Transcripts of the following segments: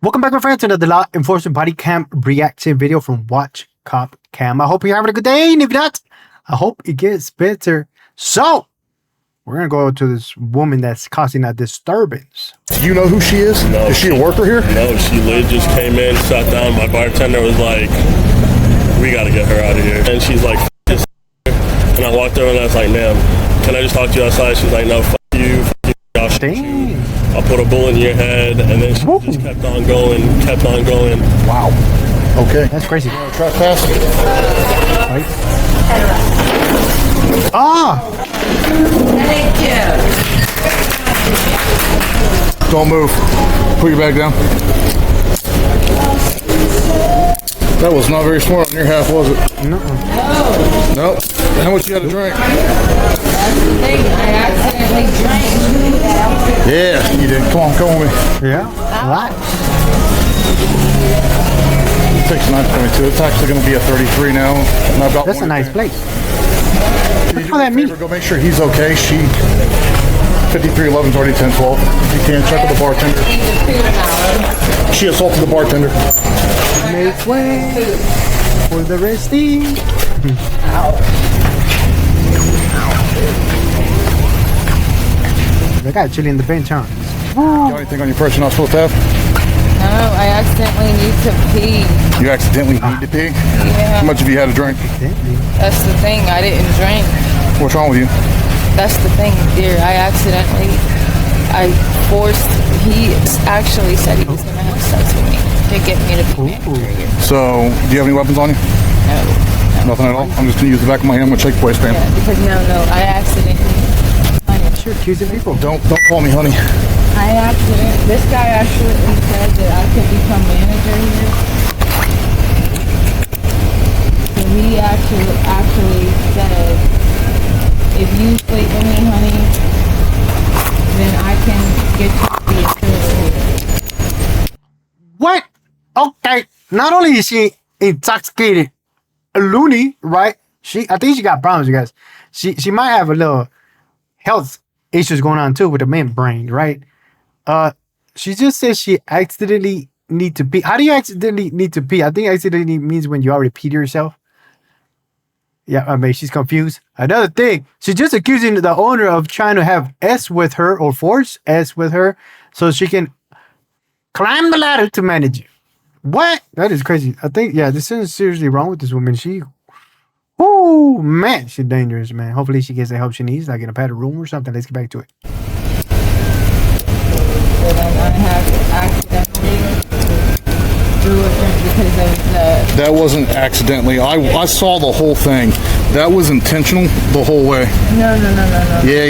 Welcome back, my friends, to another law enforcement body cam reaction video from Watch Cop Cam. I hope you're having a good day, and if not, I hope it gets better. So, we're gonna go to this woman that's causing a disturbance. Do you know who she is? No. Is she a worker here? No, she literally just came in, sat down. My bartender was like, "We gotta get her out of here." And she's like, "F this," and I walked over and I was like, "Ma'am, can I just talk to you outside?" She's like, "No, f you, I'll shoot you. I'll put a bullet in your head," and then she just kept on going. Wow. Okay. That's crazy. Trespass. Right? Ah! Thank you. Don't move. Put your bag down. That was not very smart on your half, was it? No. Nope. How much you had to drink? That's the thing. I accidentally drank. Yeah, you did. Come on, come with me. Yeah? A lot. It takes 9.22. It's actually going to be a 33 now. And I've got That's a nice place. What's all that mean? Go make sure he's okay. She 5311's already 1012. You can check with the bartender. She assaulted the bartender. Make way for the resting. They got chili in the bench, huh? Got anything on your person you're not supposed to have? No, I accidentally need to pee. You accidentally need to pee? Yeah. How much have you had to drink? That's the thing. I didn't drink. What's wrong with you? That's the thing, dear. He actually said he was going to have sex with me to get me to be manager. So, do you have any weapons on you? No. Nothing at all? I'm just going to use the back of my hand. I'm going to check the waistband. Yeah, because no, I accidentally. Sure, accusing people. Don't call me honey. This guy actually said that I could become manager here. So he actually said, if you sleep with me, honey, then I can get you to be a server here. What? Okay. Not only is she intoxicated, a loony, right? I think she got problems, you guys. She might have a little health issues going on too with the main brain, right? She just says she accidentally need to pee. How do you accidentally need to pee? I think accidentally means when you already peed yourself. Yeah, I mean, she's confused. Another thing, she's just accusing the owner of trying to have S with her or force S with her so she can climb the ladder to manage you. What? That is crazy. I think, yeah, this is seriously wrong with this woman. Oh man, she's dangerous, man. Hopefully she gets the help she needs, like in a padded room or something. Let's get back to it. So then I have to accidentally do a drink because of the... That wasn't accidentally. I saw the whole thing. That was intentional the whole way. No. Yeah.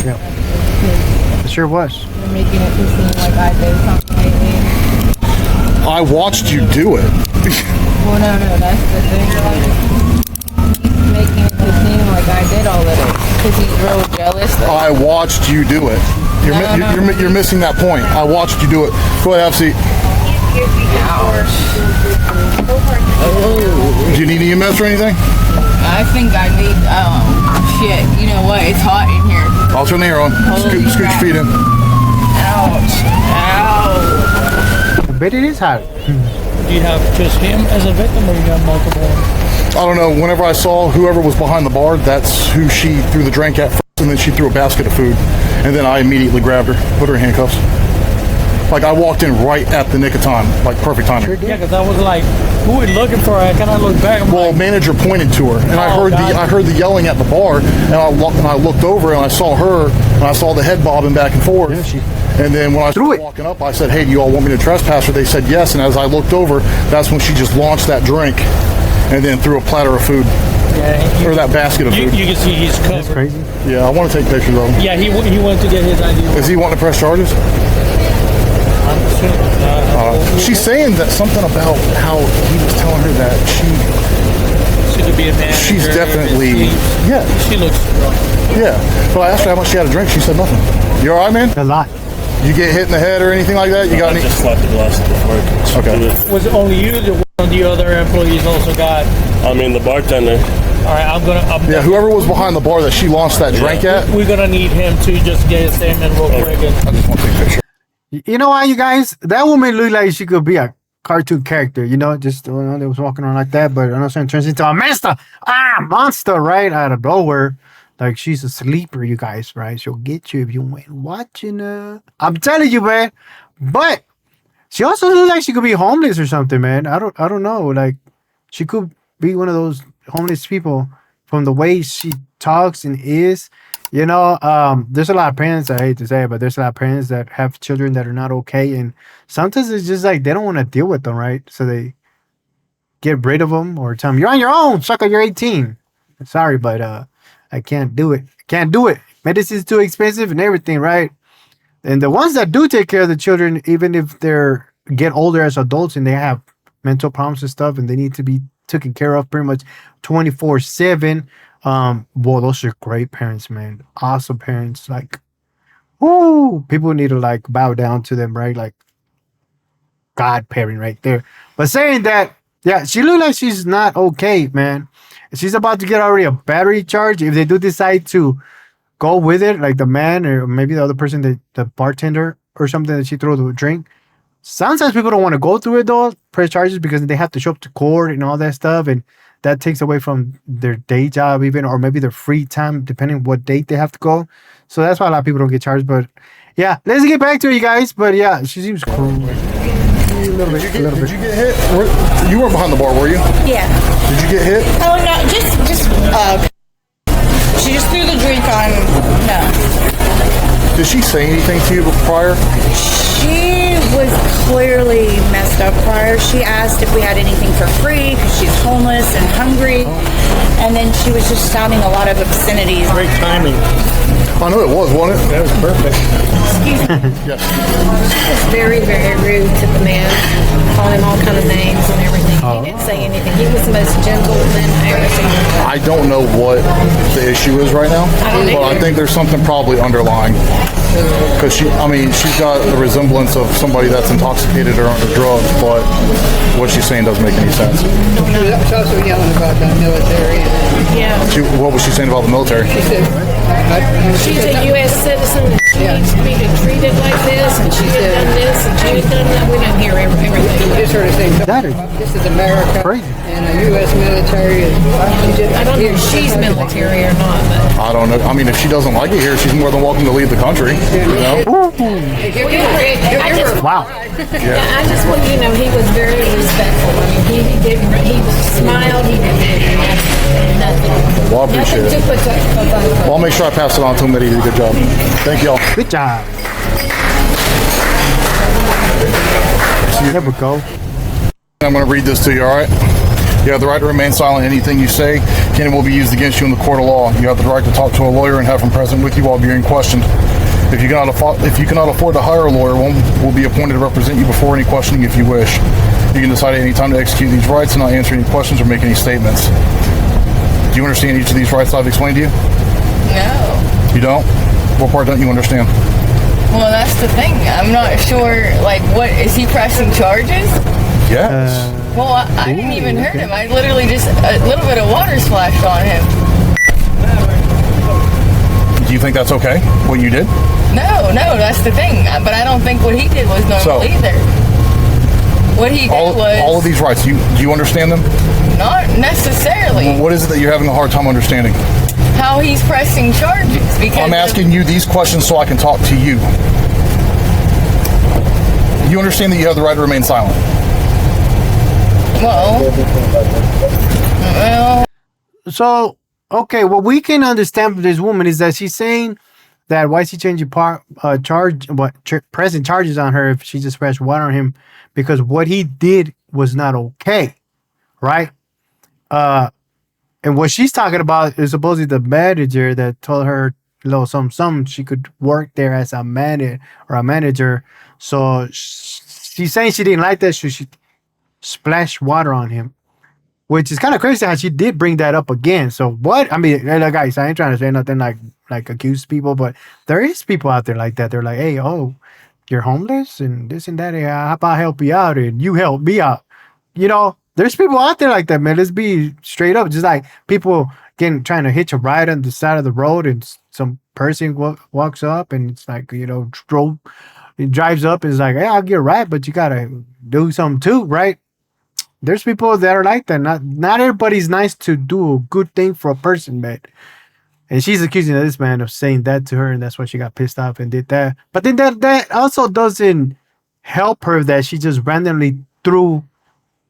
Yeah. It sure was. You're making it to seem like I did something lately. I watched you do it. Well, no, that's the thing. He's making it to seem like I did all of it because he's real jealous. I watched you do it. You're missing that point. I watched you do it. Go ahead, have a seat. Do you need EMS or anything? I think I need, shit. You know what? It's hot in here. I'll turn the air on. Scoot your feet in. Ouch. Ow. I bet it is hot. Do you have just him as a victim, or you have multiple? I don't know. Whenever I saw whoever was behind the bar, that's who she threw the drink at first, and then she threw a basket of food. And then I immediately grabbed her, put her in handcuffs. Like, I walked in right at the nick of time, like perfect timing. Yeah, because I was like, who are we looking for? I kind of looked back. Well, manager pointed to her, and I heard the yelling at the bar, and I looked over and I saw her, and I saw the head bobbing back and forth. And then when I started walking up, I said, "Hey, do you all want me to trespass her?" They said yes, and as I looked over, that's when she just launched that drink, and then threw a platter of food. Yeah, or that basket of food. You can see he's covered. That's crazy. Yeah, I want to take pictures of him. Yeah, he went to get his ID. Is he wanting to press charges? She's saying that something about how he was telling her that she could be a manager. She's definitely, yeah. She looks rough. Yeah, but I asked her how much she had to drink. She said nothing. You all right, man? A lot. You get hit in the head or anything like that? You got I any? just slapped the glass before I could do it. Was it only you that one of the other employees also got? I mean, the bartender. All right, I'm Yeah, whoever was behind the bar that she launched that drink at. We're gonna need him to just get his statement real quick. I just want to take a picture. You know why, you guys? That woman looked like she could be a cartoon character, you know, just one that was walking around like that, but all of a sudden turns into a monster right out of nowhere. Like she's a sleeper, you guys, right? She'll get you if you ain't watching her. I'm telling you, man. But she also looks like she could be homeless or something, man. I don't know. Like she could be one of those homeless people from the way she talks and is. You know, there's a lot of parents, I hate to say it, but there's a lot of parents that have children that are not okay. And sometimes it's just like they don't want to deal with them, right? So they get rid of them or tell them, you're on your own, sucker, you're 18. Sorry, but I can't do it. Can't do it. Medicine's too expensive and everything, right? And the ones that do take care of the children, even if they're get older as adults and they have mental problems and stuff and they need to be taken care of pretty much 24/7. Well, those are great parents, man. Awesome parents. Like, whoo, people need to like bow down to them, right? Like God parent right there. But saying that, yeah, she looked like she's not okay, man. She's about to get already a battery charge. If they do decide to go with it, like the man or maybe the other person, the bartender or something that she threw the drink. Sometimes people don't want to go through it though, press charges, because they have to show up to court and all that stuff, and that takes away from their day job even, or maybe their free time, depending what date they have to go. So that's why a lot of people don't get charged. But yeah, let's get back to it, you guys. But yeah, she seems cool. A little bit. Did you get hit? You weren't behind the bar, were you? Yeah. Did you get hit? Oh no, she just threw the drink on. No. Did she say anything to you prior? She was clearly messed up prior. She asked if we had anything for free because she's homeless and hungry. And then she was just sounding a lot of obscenities. Great timing. I know it was, wasn't it? That was perfect. Excuse me. Yes. She was very, very rude to the man, calling him all kind of names and everything. He didn't say anything. He was the most gentle man I ever seen. I don't know what the issue is right now, but I think there's something probably underlying. Because she's got the resemblance of somebody that's intoxicated or under drugs, but what she's saying doesn't make any sense. She's also yelling about the military. Yeah. What was she saying about the military? She said, She's a U.S. citizen and she needs to be treated like this, and she had done this and she had done that. We didn't hear everything. just sort of saying, That is this is America crazy. and a U.S. military. I don't know if she's military or not, but I don't know. I mean, if she doesn't like it here, she's more than welcome to leave the country. You know? I just, Wow. I just want you to know he was very respectful. I mean, he smiled, he did nothing. Well, I appreciate Nothing it. to Well, I'll make sure I pass it on to him that he did a good job. Thank y'all. Good job. There we go. I'm going to read this to you, all right? You have the right to remain silent. Anything you say can and will be used against you in the court of law. You have the right to talk to a lawyer and have him present with you while being questioned. If you cannot afford to hire a lawyer, one will be appointed to represent you before any questioning if you wish. You can decide at any time to execute these rights and not answer any questions or make any statements. Do you understand each of these rights I've explained to you? No. You don't? What part don't you understand? Well, that's the thing. I'm not sure, like, what, is he pressing charges? Yes. Well, I didn't even hurt him. I literally just, a little bit of water splashed on him. Do you think that's okay, what you did? No, that's the thing. But I don't think what he did was normal either. What he did was... All of these rights, do you understand them? Not necessarily. Well, what is it that you're having a hard time understanding? How he's pressing charges, because... I'm asking you these questions so I can talk to you. You understand that you have the right to remain silent? Well... So, okay, what we can understand from this woman is that she's saying that why is he changing pressing charges on her if she just splashed water on him, because what he did was not okay, right? And what she's talking about is supposedly the manager that told her some she could work there as a manager. So she's saying she didn't like that, so she splashed water on him, which is kind of crazy how she did bring that up again. So what? I mean, guys, I ain't trying to say nothing like accuse people, but there is people out there like that. They're like, hey, you're homeless and this and that. Hey, how about I help you out and you help me out? You know, there's people out there like that, man. Let's be straight up. Just like people trying to hitch a ride on the side of the road and some person walks up and it's like, he drives up and is like, "Hey, I'll get a ride, but you gotta do something too, right?" There's people that are like that. Not everybody's nice to do a good thing for a person, man. And she's accusing this man of saying that to her, and that's why she got pissed off and did that. But then that also doesn't help her that she just randomly threw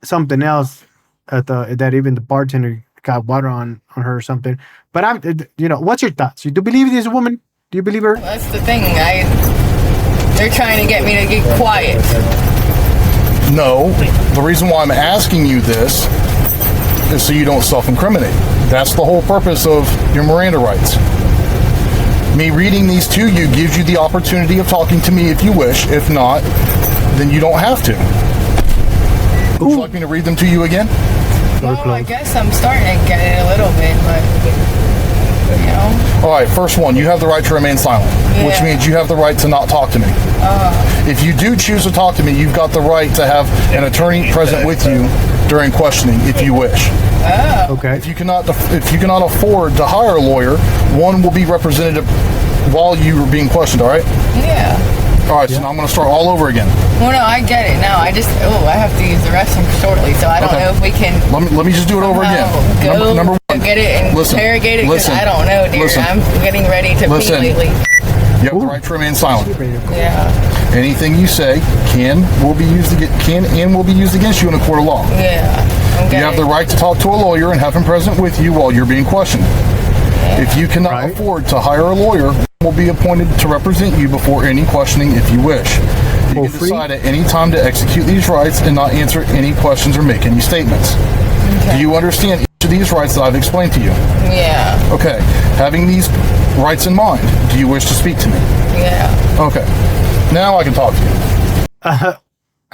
something else at that even the bartender got water on her or something. But what's your thoughts? You do believe this woman? Do you believe her? That's the thing. They're trying to get me to get quiet. No, the reason why I'm asking you this is so you don't self-incriminate. That's the whole purpose of your Miranda rights. Me reading these to you gives you the opportunity of talking to me if you wish. If not, then you don't have to. Would you like me to read them to you again? Well, I guess I'm starting to get it a little bit, but you know. All right, first one, you have the right to remain silent, which means you have the right to not talk to me. If you do choose to talk to me, you've got the right to have an attorney present with you during questioning, if you wish. Okay. If you cannot afford to hire a lawyer, one will be represented while you are being questioned. All right? Yeah. All right. So now I'm going to start all over again. Well, no, I get it now. I have to use the restroom shortly, so I don't know if we can. Let me just do it over again. Number one. Get it and interrogate it, because I don't know, dear. I'm getting ready to pee lately. You have the right to remain silent. Yeah. Anything you say can and will be used against you in a court of law. Yeah. You have the right to talk to a lawyer and have him present with you while you're being questioned. If you cannot afford to hire a lawyer, one will be appointed to represent you before any questioning if you wish. You can decide at any time to execute these rights and not answer any questions or make any statements. Do you understand each of these rights that I've explained to you? Yeah. Okay. Having these rights in mind, do you wish to speak to me? Yeah. Okay. Now I can talk to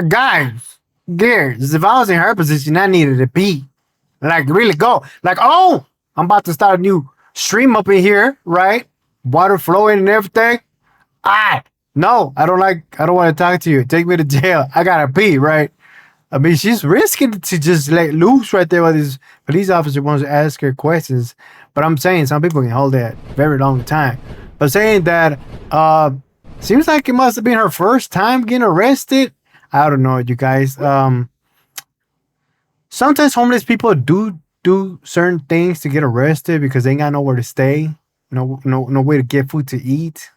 you. Guys, dears, if I was in her position, I needed to pee. Like, really go. Like, oh, I'm about to start a new stream up in here, right? Water flowing and everything. No, I don't want to talk to you. Take me to jail. I gotta pee, right? I mean, she's risking to just let loose right there while this police officer wants to ask her questions. But I'm saying some people can hold that very long time. But saying that, seems like it must have been her first time getting arrested. I don't know, you guys. Sometimes homeless people do certain things to get arrested because they ain't got nowhere to stay, no way to get food to eat.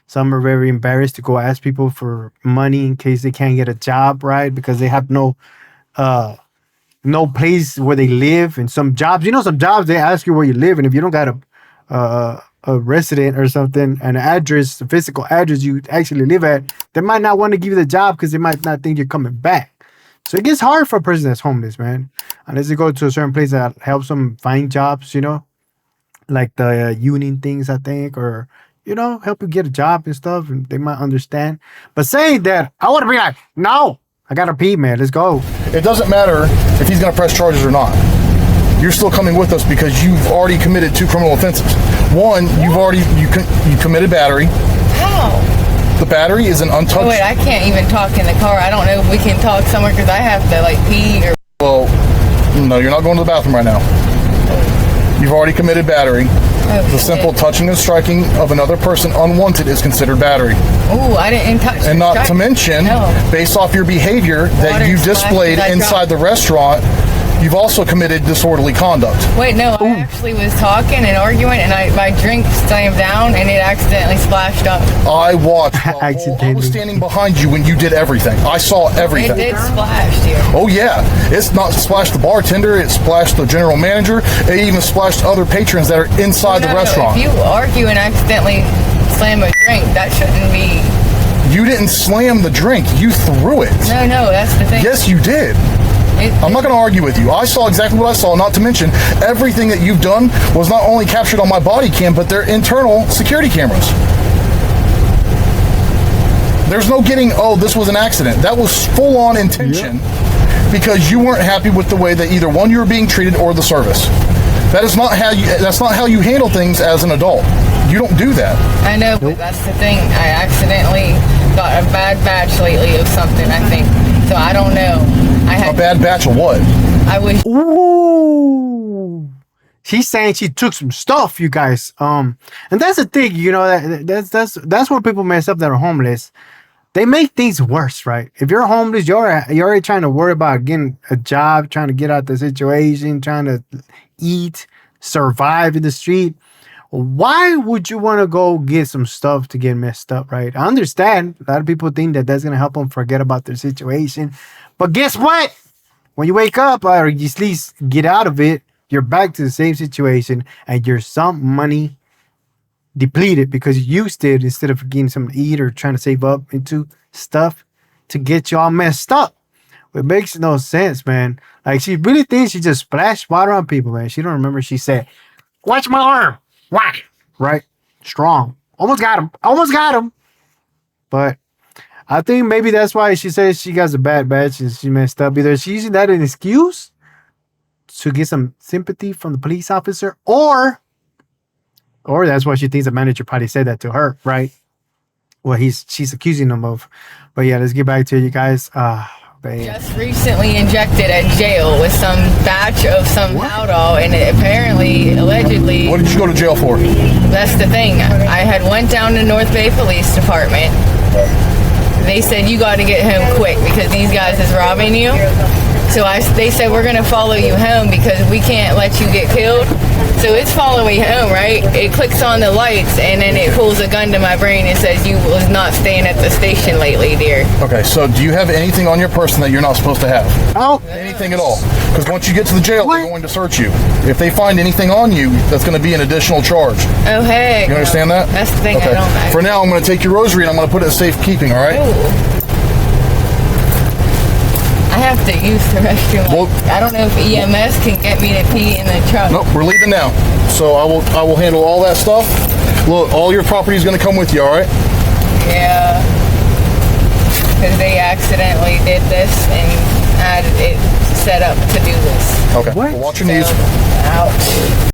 Some are very embarrassed to go ask people for money in case they can't get a job, right? Because they have no place where they live. And some jobs, some jobs they ask you where you live, and if you don't got a resident or something, an address, a physical address you actually live at, they might not want to give you the job because they might not think you're coming back. So it gets hard for a person that's homeless, man. Unless they go to a certain place that helps them find jobs, like the union things, I think, or help you get a job and stuff, and they might understand. But saying that, I want to be like, no, I gotta pee, man. Let's go. It doesn't matter if he's gonna press charges or not. You're still coming with us because you've already committed 2 criminal offenses. One, you committed battery. How? The battery is an untouched. Oh, wait, I can't even talk in the car. I don't know if we can talk somewhere because I have to pee or. Well, no, you're not going to the bathroom right now. You've already committed battery. The simple touching and striking of another person unwanted is considered battery. Oh, I didn't touch. And not to mention, based off your behavior that you displayed inside the restaurant, you've also committed disorderly conduct. Wait, no, I actually was talking and arguing, and my drink slammed down, and it accidentally splashed up. I watched. I was standing behind you when you did everything. I saw everything. It did splash, dear. Oh yeah, it's not splashed the bartender. It splashed the general manager. It even splashed other patrons that are inside the restaurant. If you argue and accidentally slam a drink, that shouldn't be. You didn't slam the drink. You threw it. No, that's the thing. Yes, you did. I'm not going to argue with you. I saw exactly what I saw, not to mention everything that you've done was not only captured on my body cam, but they're internal security cameras. There's no getting, this was an accident. That was full-on intention because you weren't happy with the way that either one, you were being treated or the service. That's not how you handle things as an adult. You don't do that. I know, but that's the thing. I accidentally got a bad batch lately of something, I think. So I don't know. A bad batch of what? I wish. Ooh. She's saying she took some stuff, you guys. And that's the thing, that's where people mess up that are homeless. they make things worse, right? If you're homeless, you're already trying to worry about getting a job, trying to get out the situation, trying to eat, survive in the street. Why would you want to go get some stuff to get messed up, right? I understand. A lot of people think that that's going to help them forget about their situation. But guess what? When you wake up or you at least get out of it, you're back to the same situation and you're some money depleted because you used it instead of getting something to eat or trying to save up into stuff to get you all messed up. It makes no sense, man. Like, she really thinks she just splashed water on people, man. She don't remember she said, "Watch my arm." Whack. Right? Strong. Almost got him. Almost got him. But I think maybe that's why she says she got a bad batch and she messed up. Either she's using that as an excuse to get some sympathy from the police officer, or that's why she thinks the manager probably said that to her, right? Well, she's accusing him of. But yeah, let's get back to you guys. Just recently injected at jail with some batch of some Haldol, and it apparently, allegedly. What did you go to jail for? That's the thing. I had went down to North Bay Police Department. They said you got to get home quick because these guys is robbing you. So they said we're gonna follow you home because we can't let you get killed. So it's following home, right? It clicks on the lights and then it pulls a gun to my brain and says you was not staying at the station lately, dear. Okay, so do you have anything on your person that you're not supposed to have? Oh, anything at all? Because once you get to the jail, they're going to search you. If they find anything on you, that's going to be an additional charge. Oh, hey. You understand that? That's the thing okay. I don't know. For now, I'm going to take your rosary and I'm going to put it in safekeeping, all right? Ooh. I have to use the restroom. Well, I don't know if EMS can get me to pee in the truck. Nope, we're leaving now. So I will handle all that stuff. Look, all your property is going to come with you, all right? Yeah. Because they accidentally did this and had it set up to do this. Okay. Well, watch your knees. Ouch.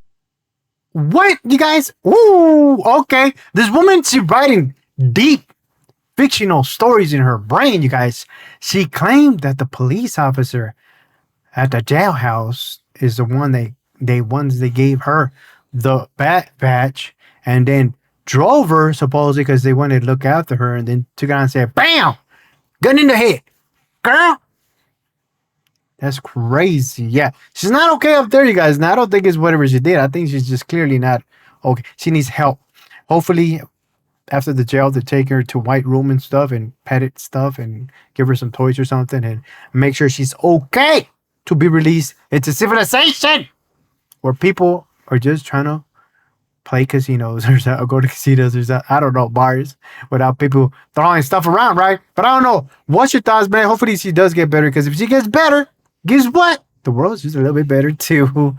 What, you guys? Ooh, okay. This woman, she's writing deep fictional stories in her brain, you guys. She claimed that the police officer at the jailhouse is the one they gave her the bat badge and then drove her supposedly because they wanted to look after her, and then took her out and said, "Bam! Gun in the head, girl." That's crazy. Yeah, she's not okay up there, you guys. And I don't think it's whatever she did. I think she's just clearly not okay. She needs help. Hopefully, after the jail, to take her to white room and stuff and pet it stuff and give her some toys or something and make sure she's okay to be released into civilization where people are just trying to play casinos or go to casinos or I don't know, bars without people throwing stuff around, right? But I don't know. What's your thoughts, man? Hopefully she does get better, because if she gets better, guess what? The world's just a little bit better too.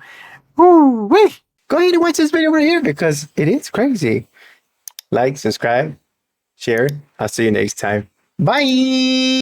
Ooh, wait. Go ahead and watch this video over here because it is crazy. Like, subscribe, share. I'll see you next time. Bye.